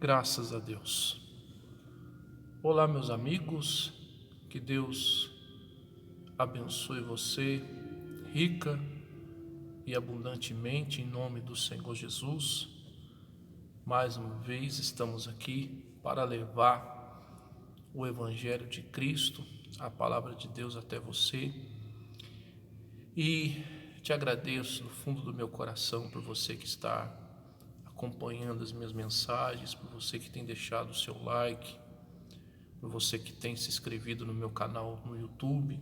Graças a Deus. Olá, meus amigos, que Deus abençoe você rica e abundantemente em nome do Senhor Jesus. Mais uma vez estamos aqui para levar o Evangelho de Cristo, a palavra de Deus até você. E te agradeço do fundo do meu coração por você que está acompanhando as minhas mensagens, por você que tem deixado o seu like, por você que tem se inscrevido no meu canal no YouTube,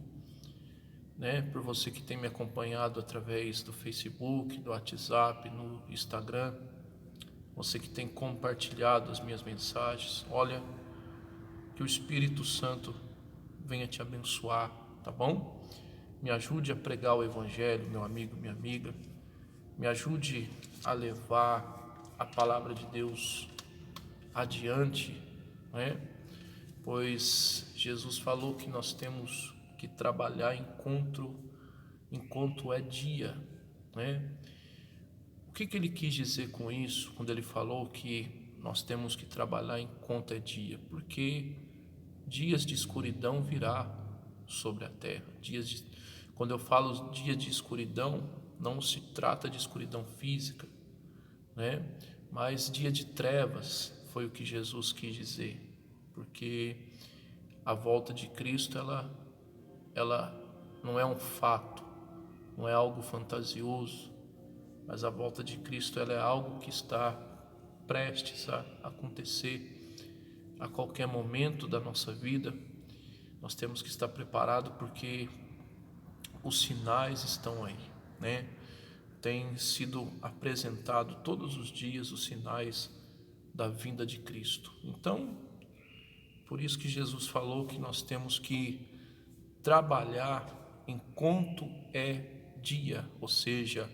por você que tem me acompanhado através do Facebook, do WhatsApp, no Instagram, você que tem compartilhado as minhas mensagens. Olha, que o Espírito Santo venha te abençoar, tá bom? Me ajude a pregar o Evangelho, meu amigo, minha amiga. Me ajude a levar a palavra de Deus adiante, Pois Jesus falou que nós temos que trabalhar enquanto é dia, O que ele quis dizer com isso, quando ele falou que nós temos que trabalhar enquanto é dia? Porque dias de escuridão virá sobre a terra. Quando eu falo dia de escuridão, não se trata de escuridão física, mas dia de trevas foi o que Jesus quis dizer, porque a volta de Cristo ela não é um fato, não é algo fantasioso, mas a volta de Cristo ela é algo que está prestes a acontecer a qualquer momento da nossa vida. Nós temos que estar preparados porque os sinais estão aí, Tem sido apresentado todos os dias os sinais da vinda de Cristo. Então, por isso que Jesus falou que nós temos que trabalhar enquanto é dia, ou seja,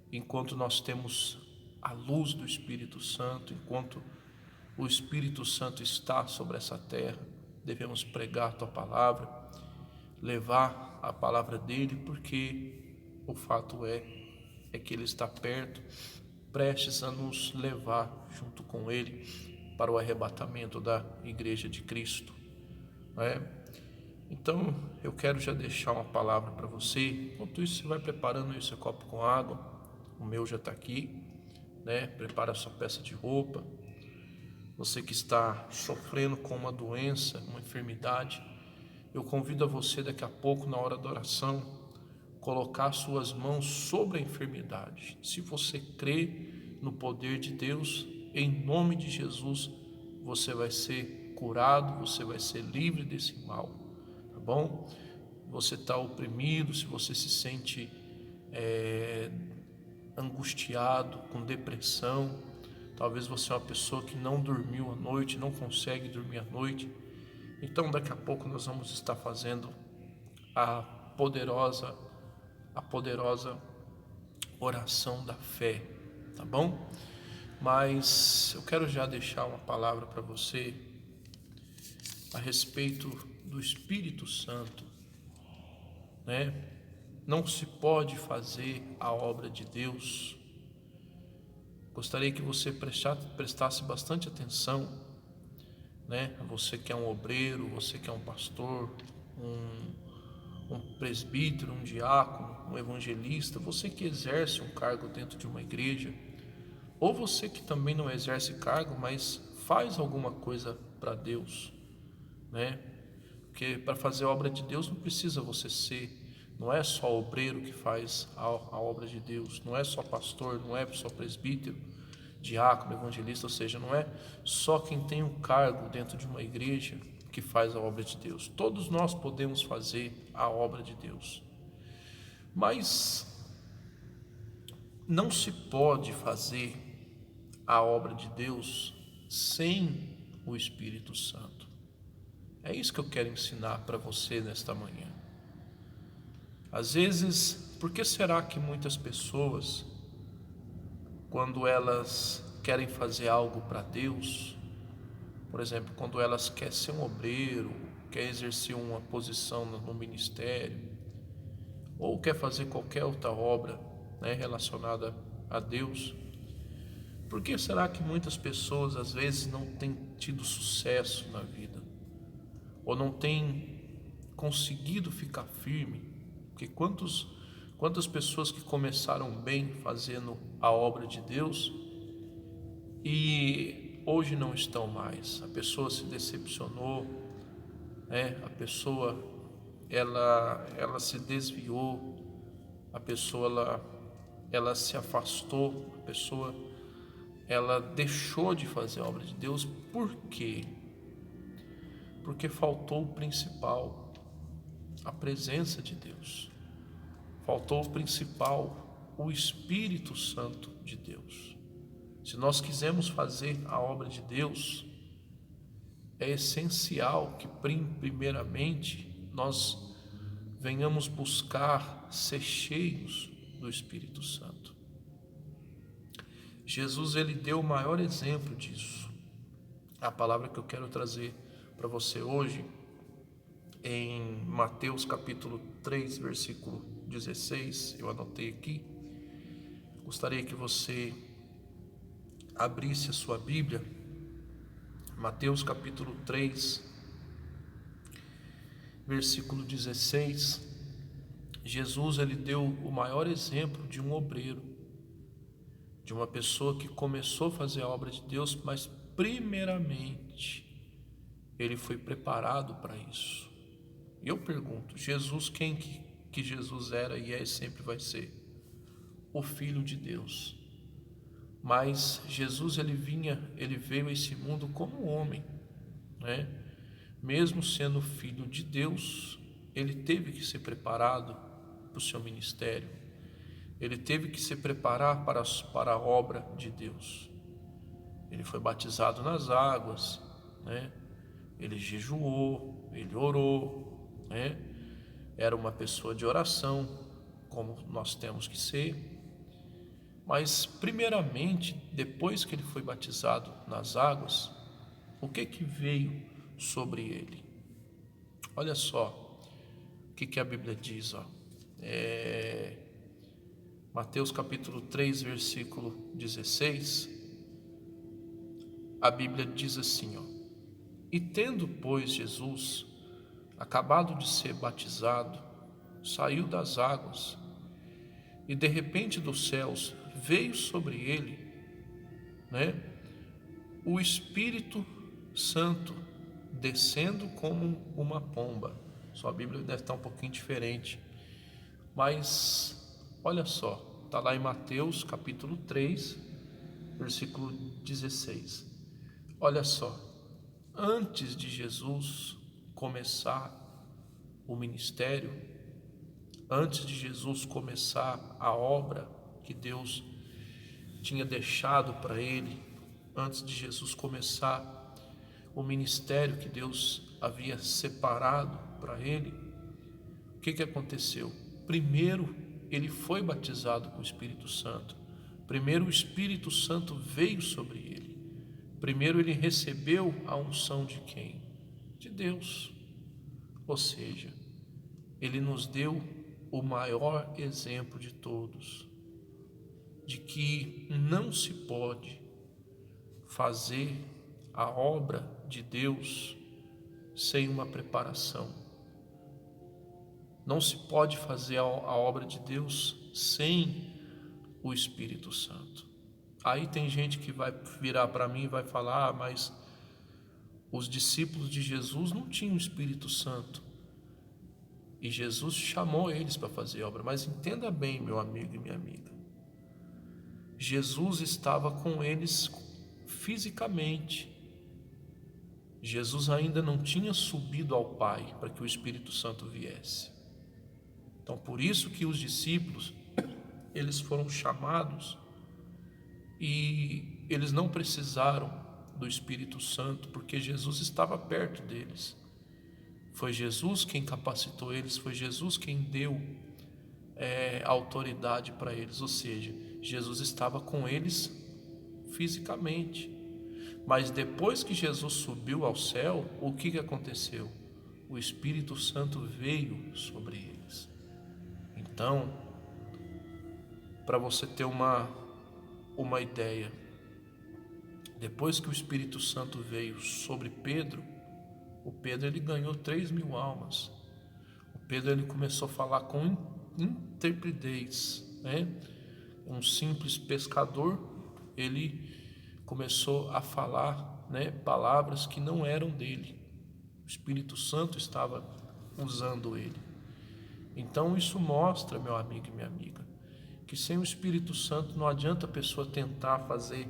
enquanto nós temos a luz do Espírito Santo, enquanto o Espírito Santo está sobre essa terra, devemos pregar a tua palavra, levar a palavra dele, porque o fato é que ele está perto, prestes a nos levar junto com ele para o arrebatamento da igreja de Cristo, Então eu quero já deixar uma palavra para você. Enquanto isso, você vai preparando aí seu copo com água. O meu já está aqui, Prepara a sua peça de roupa. Você que está sofrendo com uma doença, uma enfermidade, eu convido a você daqui a pouco, na hora da oração, colocar suas mãos sobre a enfermidade. Se você crê no poder de Deus, em nome de Jesus, você vai ser curado, você vai ser livre desse mal, tá bom? Você está oprimido, se você se sente angustiado, com depressão, talvez você é uma pessoa que não dormiu à noite, não consegue dormir à noite, então daqui a pouco nós vamos estar fazendo a poderosa oração da fé, tá bom? Mas eu quero já deixar uma palavra para você a respeito do Espírito Santo, Não se pode fazer a obra de Deus. Gostaria que você prestasse bastante atenção, Você que é um obreiro, você que é um pastor, um presbítero, um diácono, um evangelista, você que exerce um cargo dentro de uma igreja, ou você que também não exerce cargo, mas faz alguma coisa para Deus, Porque para fazer a obra de Deus não precisa você não é só obreiro que faz a obra de Deus, não é só pastor, não é só presbítero, diácono, evangelista, ou seja, não é só quem tem um cargo dentro de uma igreja que faz a obra de Deus. Todos nós podemos fazer a obra de Deus, mas não se pode fazer a obra de Deus sem o Espírito Santo. É isso que eu quero ensinar para você nesta manhã. Às vezes, por que será que muitas pessoas, quando elas querem fazer algo para Deus, por exemplo, quando elas querem ser um obreiro, quer exercer uma posição no ministério, ou quer fazer qualquer outra obra, relacionada a Deus, Por que será que muitas pessoas às vezes não têm tido sucesso na vida? Ou não têm conseguido ficar firme? Porque quantas pessoas que começaram bem fazendo a obra de Deus e hoje não estão mais. A pessoa se decepcionou, né? A pessoa ela se desviou, a pessoa ela se afastou, a pessoa ela deixou de fazer a obra de Deus. Por quê? Porque faltou o principal, a presença de Deus. Faltou o principal, o Espírito Santo de Deus. Se nós quisermos fazer a obra de Deus, é essencial que primeiramente nós venhamos buscar ser cheios do Espírito Santo. Jesus, ele deu o maior exemplo disso. A palavra que eu quero trazer para você hoje, em Mateus capítulo 3, versículo 16, eu anotei aqui. Gostaria que você abrisse a sua Bíblia, Mateus capítulo 3, versículo 16. Jesus, ele deu o maior exemplo de um obreiro, de uma pessoa que começou a fazer a obra de Deus, mas primeiramente ele foi preparado para isso. E eu pergunto, Jesus, quem que Jesus era e é e sempre vai ser? O Filho de Deus. Mas Jesus, ele veio a esse mundo como homem, né? Mesmo sendo filho de Deus, ele teve que ser preparado para o seu ministério. Ele teve que se preparar para a obra de Deus. Ele foi batizado nas águas, né? Ele jejuou, ele orou, né? Era uma pessoa de oração, como nós temos que ser. Mas primeiramente, depois que ele foi batizado nas águas, o que veio sobre ele? Olha só o que a Bíblia diz, ó. Mateus capítulo 3, versículo 16, a Bíblia diz assim, ó: E tendo, pois, Jesus acabado de ser batizado, saiu das águas, e de repente dos céus veio sobre ele, né, o Espírito Santo descendo como uma pomba. Sua Bíblia deve estar um pouquinho diferente, mas olha só, está lá em Mateus capítulo 3, versículo 16. Olha só, antes de Jesus começar o ministério, antes de Jesus começar a obra que Deus tinha deixado para ele, antes de Jesus começar o ministério que Deus havia separado para ele, o que aconteceu? Primeiro, ele foi batizado com o Espírito Santo. Primeiro, o Espírito Santo veio sobre ele. Primeiro, ele recebeu a unção de quem? De Deus. Ou seja, ele nos deu o maior exemplo de todos, de que não se pode fazer a obra de Deus sem uma preparação. Não se pode fazer a obra de Deus sem o Espírito Santo. Aí tem gente que vai virar para mim e vai falar: mas os discípulos de Jesus não tinham o Espírito Santo e Jesus chamou eles para fazer a obra. Mas entenda bem, meu amigo e minha amiga, Jesus estava com eles fisicamente. Jesus ainda não tinha subido ao Pai para que o Espírito Santo viesse. Então, por isso que os discípulos, eles foram chamados e eles não precisaram do Espírito Santo, porque Jesus estava perto deles. Foi Jesus quem capacitou eles, foi Jesus quem deu autoridade para eles, ou seja, Jesus estava com eles fisicamente. Mas depois que Jesus subiu ao céu, o que aconteceu? O Espírito Santo veio sobre eles. Então, para você ter uma ideia, Depois que o Espírito Santo veio sobre Pedro, o Pedro ele ganhou 3.000 almas. O Pedro ele começou a falar com intrepidez, né? Um simples pescador, ele começou a falar, né, palavras que não eram dele. O Espírito Santo estava usando ele. Então isso mostra, meu amigo e minha amiga, que sem o Espírito Santo não adianta a pessoa tentar fazer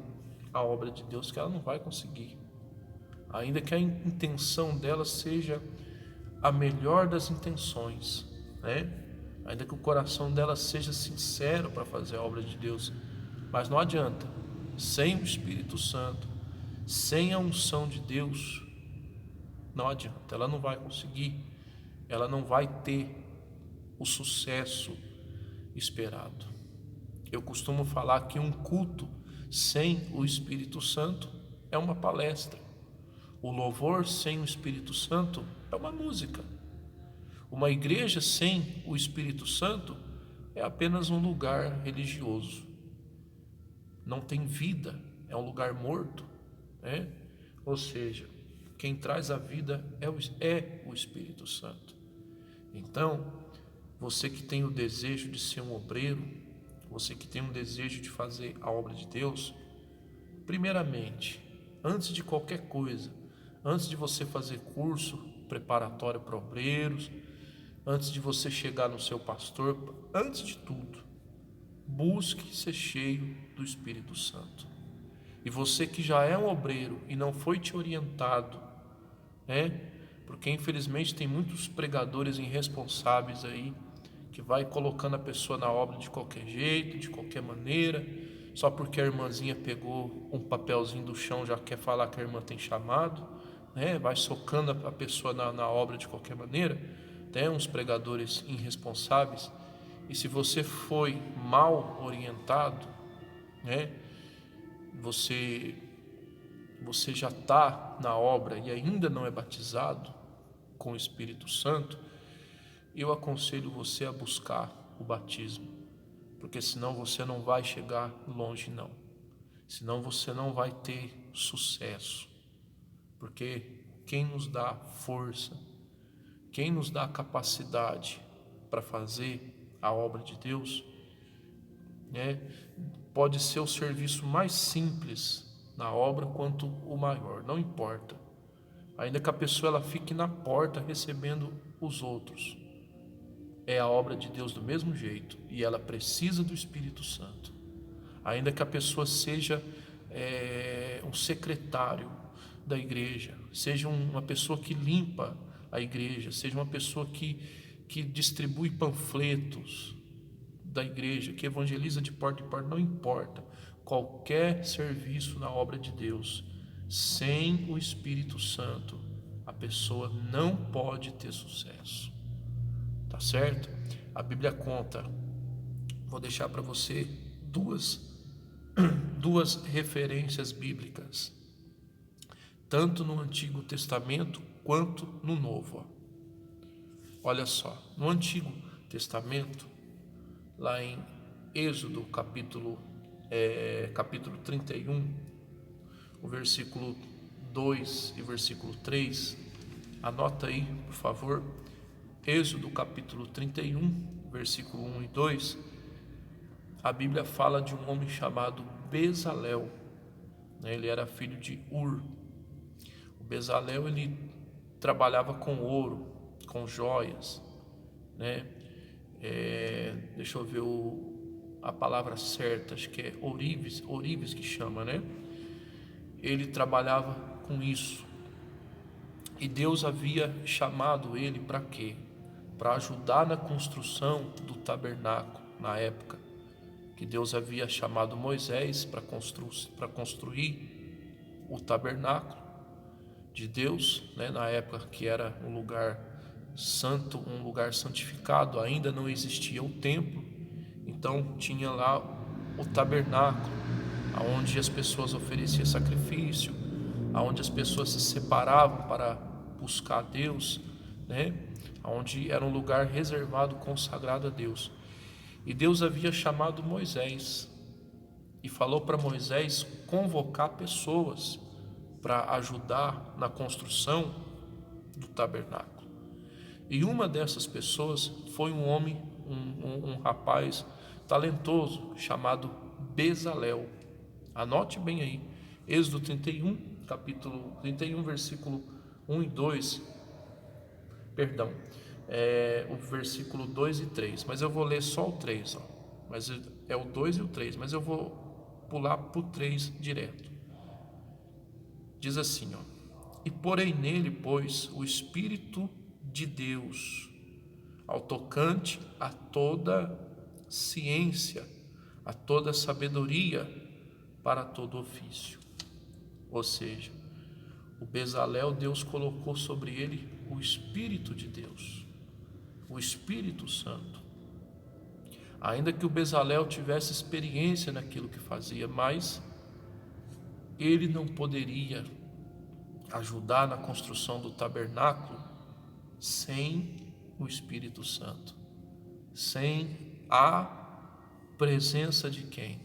a obra de Deus, que ela não vai conseguir. Ainda que a intenção dela seja a melhor das intenções, né? Ainda que o coração dela seja sincero para fazer a obra de Deus, mas não adianta. Sem o Espírito Santo, sem a unção de Deus, não adianta. Ela não vai conseguir, ela não vai ter o sucesso esperado. Eu costumo falar que um culto sem o Espírito Santo é uma palestra. O louvor sem o Espírito Santo é uma música. Uma igreja sem o Espírito Santo é apenas um lugar religioso. Não tem vida, é um lugar morto, né? Ou seja, quem traz a vida é o Espírito Santo. Então, você que tem o desejo de ser um obreiro, você que tem um desejo de fazer a obra de Deus, primeiramente, antes de qualquer coisa, antes de você fazer curso preparatório para obreiros, antes de você chegar no seu pastor, antes de tudo, busque ser cheio do Espírito Santo. E você que já é um obreiro e não foi te orientado, né? Porque infelizmente tem muitos pregadores irresponsáveis aí, que vai colocando a pessoa na obra de qualquer jeito, de qualquer maneira, só porque a irmãzinha pegou um papelzinho do chão, já quer falar que a irmã tem chamado, né? Vai socando a pessoa na obra de qualquer maneira. Tem uns pregadores irresponsáveis, e se você foi mal orientado, né? Você já está na obra e ainda não é batizado com o Espírito Santo, eu aconselho você a buscar o batismo, porque senão você não vai chegar longe não, senão você não vai ter sucesso, porque quem nos dá força, quem nos dá capacidade para fazer a obra de Deus, né, pode ser o serviço mais simples na obra quanto o maior, não importa, ainda que a pessoa ela fique na porta recebendo os outros, é a obra de Deus do mesmo jeito, e ela precisa do Espírito Santo. Ainda que a pessoa seja um secretário da igreja, seja uma pessoa que limpa a igreja, seja uma pessoa que distribui panfletos da igreja, que evangeliza de porta em porta, não importa. Qualquer serviço na obra de Deus, sem o Espírito Santo, a pessoa não pode ter sucesso. Tá certo? A Bíblia conta, vou deixar para você duas referências bíblicas, tanto no Antigo Testamento quanto no Novo. Olha só, no Antigo Testamento, lá em Êxodo capítulo 31, o versículo 2 e versículo 3, anota aí, por favor. Êxodo capítulo 31, versículo 1 e 2, a Bíblia fala de um homem chamado Bezalel, né? Ele era filho de Ur. O Bezalel, ele trabalhava com ouro, com joias, né? Deixa eu ver a palavra certa, acho que é ourives que chama, né? Ele trabalhava com isso, e Deus havia chamado ele para quê? Para ajudar na construção do tabernáculo, na época que Deus havia chamado Moisés para construir o tabernáculo de Deus, né? Na época que era um lugar santo, um lugar santificado, ainda não existia o templo, então tinha lá o tabernáculo, onde as pessoas ofereciam sacrifício, onde as pessoas se separavam para buscar a Deus, né? Onde era um lugar reservado, consagrado a Deus. E Deus havia chamado Moisés e falou para Moisés convocar pessoas para ajudar na construção do tabernáculo. E uma dessas pessoas foi um homem, um rapaz talentoso chamado Bezalel. Anote bem aí, Êxodo 31, capítulo 31, versículo 1 e 2, perdão, o versículo 2 e 3, mas eu vou ler só o 3, mas é o 2 e o 3, mas eu vou pular para o 3 direto. Diz assim, e porém nele, pois, o Espírito de Deus, ao tocante a toda ciência, a toda sabedoria, para todo ofício. Ou seja, o Bezalel, Deus colocou sobre ele o Espírito de Deus, o Espírito Santo. Ainda que o Bezalel tivesse experiência naquilo que fazia, mas ele não poderia ajudar na construção do tabernáculo sem o Espírito Santo, sem a presença de quem?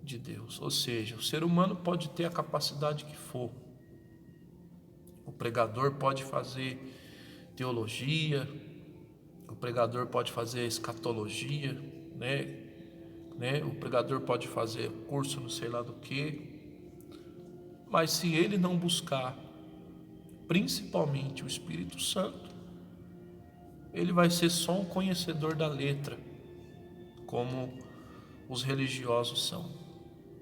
De Deus. Ou seja, o ser humano pode ter a capacidade que for, o pregador pode fazer teologia, o pregador pode fazer escatologia, né? O pregador pode fazer curso não sei lá do que, mas se ele não buscar principalmente o Espírito Santo, ele vai ser só um conhecedor da letra, como os religiosos são.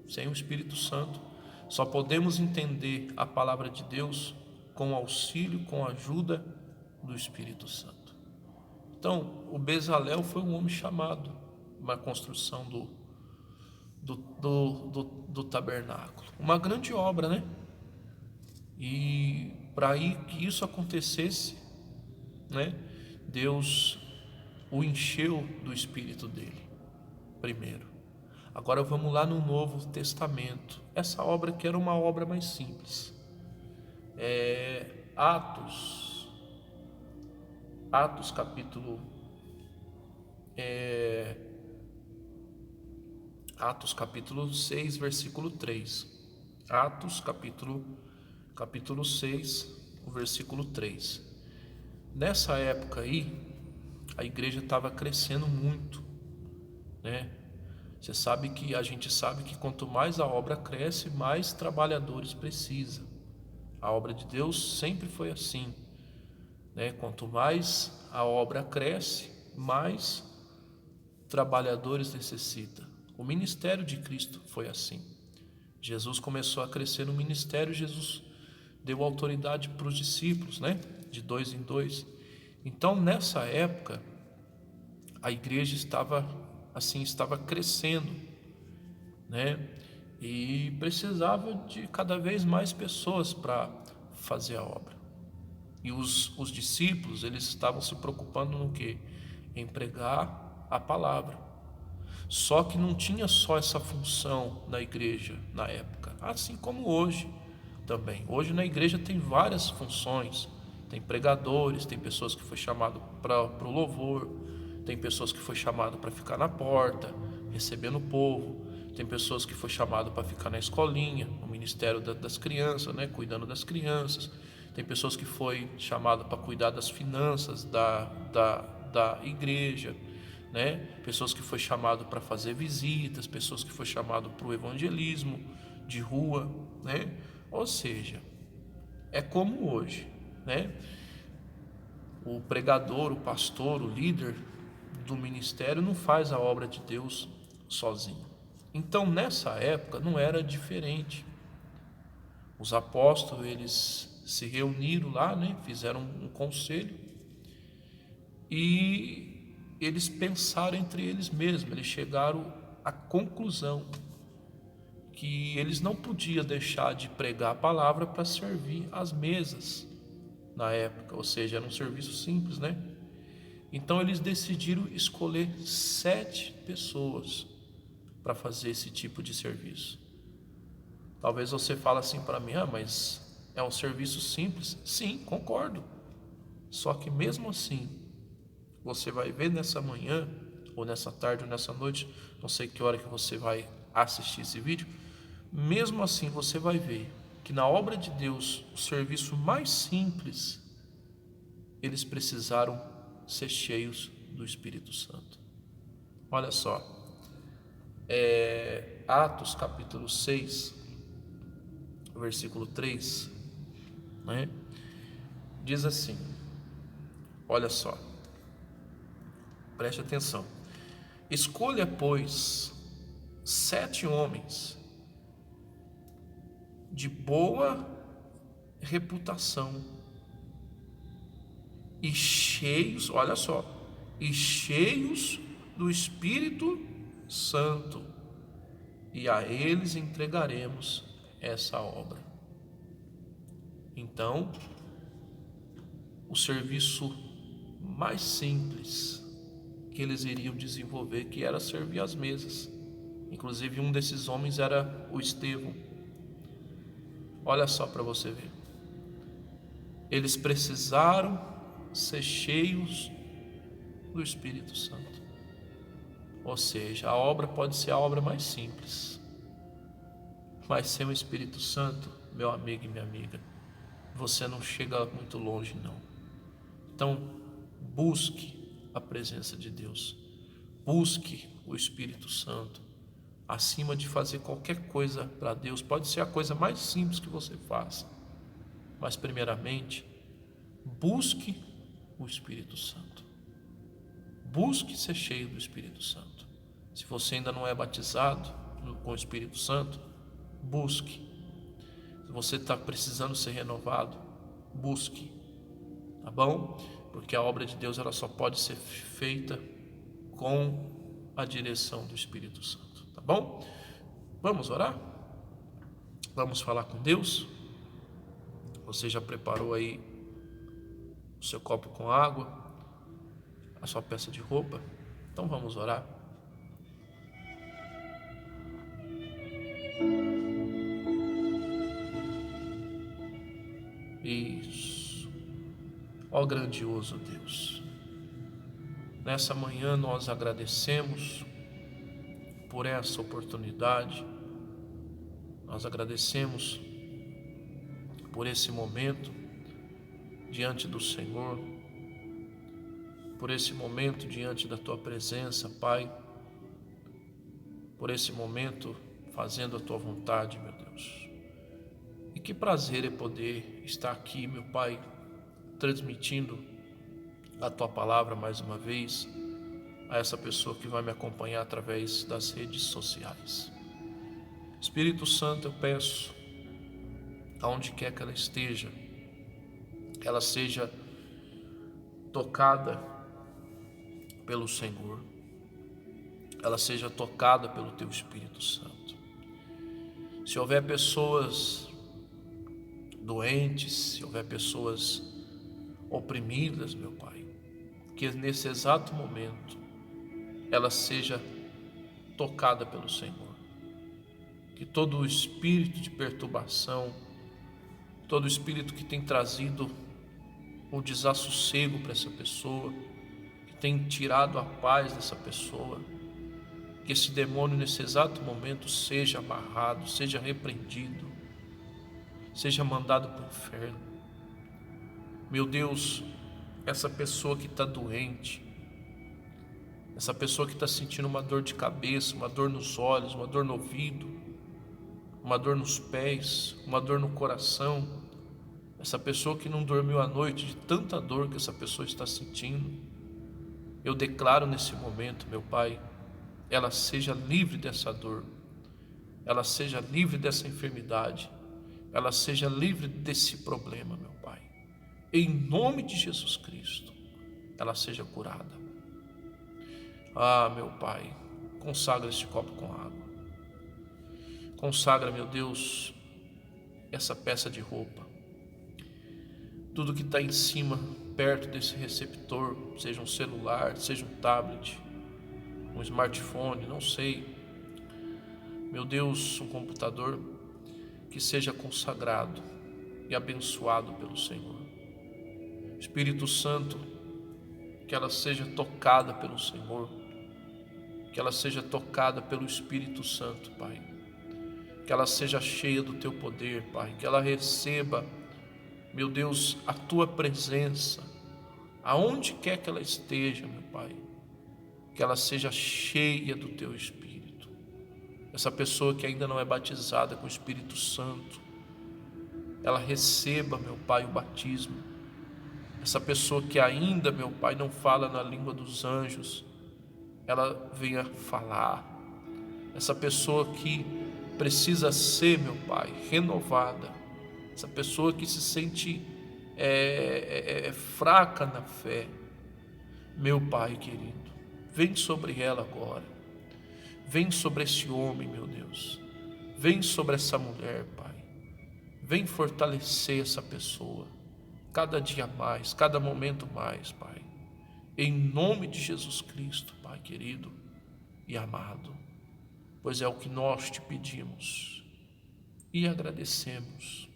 Sem o Espírito Santo, só podemos entender a palavra de Deus com auxílio, com a ajuda do Espírito Santo. Então, o Bezalel foi um homem chamado na construção do tabernáculo. Uma grande obra, né? E para que isso acontecesse, né? Deus o encheu do Espírito dele, primeiro. Agora vamos lá no Novo Testamento. Essa obra que era uma obra mais simples. Atos capítulo 6, versículo 3. Atos capítulo 6, o versículo 3. Nessa época aí, a igreja estava crescendo muito, né? A gente sabe que quanto mais a obra cresce, mais trabalhadores precisa. A obra de Deus sempre foi assim, né? Quanto mais a obra cresce, mais trabalhadores necessita. O ministério de Cristo foi assim. Jesus começou a crescer no ministério, Jesus deu autoridade para os discípulos, né? De 2 em 2. Então, nessa época, a igreja estava crescendo, né? E precisava de cada vez mais pessoas para fazer a obra. E os discípulos, eles estavam se preocupando no quê? Em pregar a palavra. Só que não tinha só essa função na igreja na época, assim como hoje também. Hoje na igreja tem várias funções. Tem pregadores, tem pessoas que foi chamado para o louvor, tem pessoas que foi chamado para ficar na porta, recebendo o povo, tem pessoas que foi chamado para ficar na escolinha, no ministério das crianças, né, cuidando das crianças. Tem pessoas que foi chamado para cuidar das finanças da igreja, né? Pessoas que foi chamado para fazer visitas, pessoas que foi chamado para o evangelismo de rua, né? Ou seja, é como hoje, né? O pregador, o pastor, o líder do ministério não faz a obra de Deus sozinho. Então, nessa época não era diferente. Os apóstolos, eles se reuniram lá, né? Fizeram um conselho e eles pensaram entre eles mesmos. Eles chegaram à conclusão que eles não podiam deixar de pregar a palavra para servir as mesas na época, ou seja, era um serviço simples, né? Então eles decidiram escolher 7 pessoas para fazer esse tipo de serviço. Talvez você fale assim para mim, mas é um serviço simples. Sim, concordo. Só que mesmo assim, você vai ver nessa manhã, ou nessa tarde, ou nessa noite, não sei que hora que você vai assistir esse vídeo, mesmo assim você vai ver que na obra de Deus, o serviço mais simples, eles precisaram ser cheios do Espírito Santo. Olha só, Atos capítulo 6, versículo 3, né? Diz assim, olha só, preste atenção. Escolha, pois, 7 homens de boa reputação e cheios, olha só, e cheios do Espírito Santo, e a eles entregaremos essa obra. Então, o serviço mais simples que eles iriam desenvolver, que era servir às mesas. Inclusive um desses homens era o Estevão. Olha só para você ver. Eles precisaram ser cheios do Espírito Santo. Ou seja, a obra pode ser a obra mais simples, mas sem o Espírito Santo, meu amigo e minha amiga, você não chega muito longe não. Então, busque a presença de Deus, busque o Espírito Santo, acima de fazer qualquer coisa para Deus. Pode ser a coisa mais simples que você faça, mas primeiramente, busque o Espírito Santo. Busque ser cheio do Espírito Santo. Se você ainda não é batizado com o Espírito Santo, busque. Se você está precisando ser renovado, busque, tá bom? Porque a obra de Deus ela só pode ser feita com a direção do Espírito Santo, tá bom? Vamos orar? Vamos falar com Deus? Você já preparou aí o seu copo com água, a sua peça de roupa? Então vamos orar. Isso. Ó grandioso Deus, nessa manhã nós agradecemos por essa oportunidade, nós agradecemos por esse momento diante do Senhor, por esse momento diante da Tua presença, Pai, por esse momento fazendo a Tua vontade, meu Deus. E que prazer é poder estar aqui, meu Pai, transmitindo a Tua palavra mais uma vez a essa pessoa que vai me acompanhar através das redes sociais. Espírito Santo, eu peço, aonde quer que ela esteja, que ela seja tocada pelo Senhor, ela seja tocada pelo Teu Espírito Santo. Se houver pessoas doentes, se houver pessoas oprimidas, meu Pai, que nesse exato momento ela seja tocada pelo Senhor. Que todo o espírito de perturbação, todo o espírito que tem trazido o desassossego para essa pessoa, que tem tirado a paz dessa pessoa, que esse demônio nesse exato momento seja amarrado, seja repreendido, seja mandado para o inferno. Meu Deus, essa pessoa que está doente, essa pessoa que está sentindo uma dor de cabeça, uma dor nos olhos, uma dor no ouvido, uma dor nos pés, uma dor no coração, essa pessoa que não dormiu à noite de tanta dor que essa pessoa está sentindo, eu declaro nesse momento, meu Pai, ela seja livre dessa dor, ela seja livre dessa enfermidade, ela seja livre desse problema, meu Pai. Em nome de Jesus Cristo, ela seja curada. Ah, meu Pai, consagra este copo com água. Consagra, meu Deus, essa peça de roupa. Tudo que está em cima, perto desse receptor, seja um celular, seja um tablet, um smartphone, não sei. Meu Deus, um computador, que seja consagrado e abençoado pelo Senhor. Espírito Santo, que ela seja tocada pelo Senhor, que ela seja tocada pelo Espírito Santo, Pai. que ela seja cheia do teu poder, Pai, que ela receba, meu Deus, a tua presença, aonde quer que ela esteja, meu Pai, que ela seja cheia do teu Espírito. Essa pessoa que ainda não é batizada com o Espírito Santo, ela receba, meu Pai, o batismo. Essa pessoa que ainda, meu Pai, não fala na língua dos anjos, ela venha falar. Essa pessoa que precisa ser, meu Pai, renovada. Essa pessoa que se sente fraca na fé, meu Pai querido, vem sobre ela agora. Vem sobre esse homem, meu Deus. Vem sobre essa mulher, Pai. Vem fortalecer essa pessoa, cada dia mais, cada momento mais, Pai. Em nome de Jesus Cristo, Pai querido e amado, pois é o que nós te pedimos e agradecemos.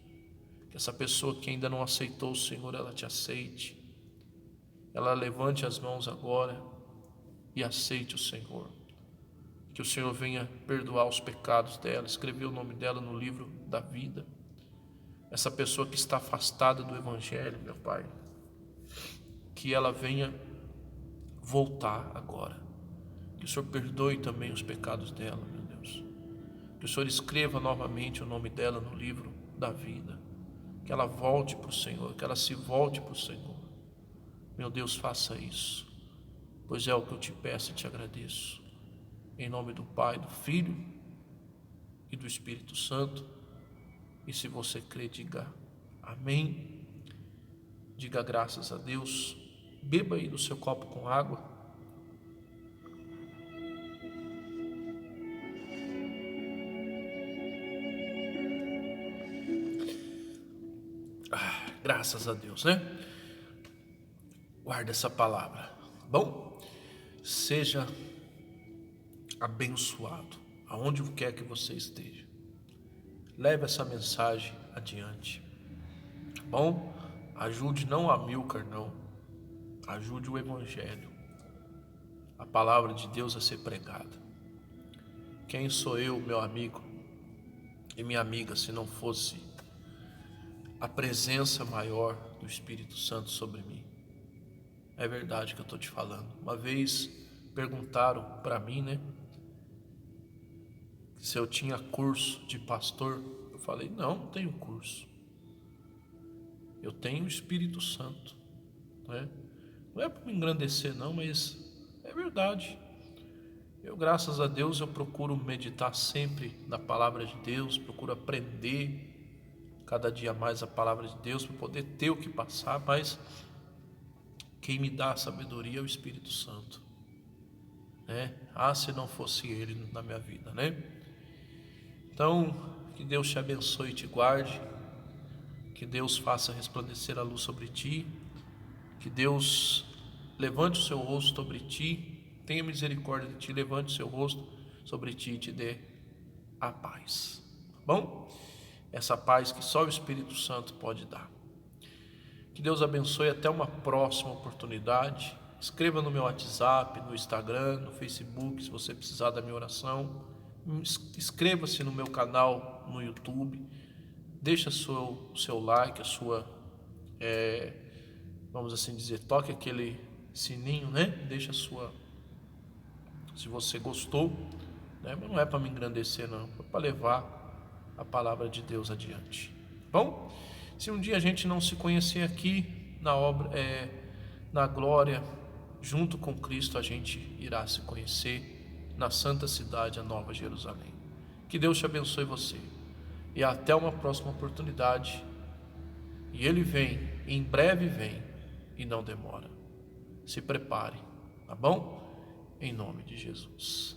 Que essa pessoa que ainda não aceitou o Senhor, ela te aceite. Ela levante as mãos agora e aceite o Senhor. Que o Senhor venha perdoar os pecados dela, escrever o nome dela no livro da vida. Essa pessoa que está afastada do Evangelho, meu Pai, que ela venha voltar agora. Que o Senhor perdoe também os pecados dela, meu Deus. Que o Senhor escreva novamente o nome dela no livro da vida. Que ela volte para o Senhor, que ela se volte para o Senhor. Meu Deus, faça isso, pois é o que eu te peço e te agradeço. Em nome do Pai, do Filho e do Espírito Santo. E se você crê, diga amém. Diga graças a Deus. Beba aí do seu copo com água. Graças a Deus, né? Guarda essa palavra, tá bom? Seja abençoado, aonde quer que você esteja. Leve essa mensagem adiante, tá bom? Ajude não a Amilcar, não. Ajude o Evangelho, a palavra de Deus a ser pregada. Quem sou eu, meu amigo e minha amiga, se não fosse a presença maior do Espírito Santo sobre mim? É verdade que eu estou te falando. Uma vez perguntaram para mim, né, se eu tinha curso de pastor. Eu falei, não tenho curso. Eu tenho o Espírito Santo, né? Não é para me engrandecer não, mas é verdade. Eu, graças a Deus, eu procuro meditar sempre na palavra de Deus, procuro aprender cada dia mais a palavra de Deus para poder ter o que passar, mas quem me dá a sabedoria é o Espírito Santo, né? Se não fosse Ele na minha vida, né? Então, que Deus te abençoe e te guarde, que Deus faça resplandecer a luz sobre ti, que Deus levante o seu rosto sobre ti, tenha misericórdia de ti, levante o seu rosto sobre ti e te dê a paz, tá bom? Essa paz que só o Espírito Santo pode dar. Que Deus abençoe, até uma próxima oportunidade. Escreva no meu WhatsApp, no Instagram, no Facebook, se você precisar da minha oração. Inscreva-se no meu canal no YouTube. Deixa o seu like, a sua, vamos assim dizer, toque aquele sininho, né? Deixa a sua, se você gostou, né? Mas não é para me engrandecer não, é para levar a palavra de Deus adiante. Bom, se um dia a gente não se conhecer aqui na obra, na glória, junto com Cristo, a gente irá se conhecer na santa cidade, a Nova Jerusalém. Que Deus te abençoe você. E até uma próxima oportunidade. E Ele vem, em breve vem, e não demora. Se prepare, tá bom? Em nome de Jesus.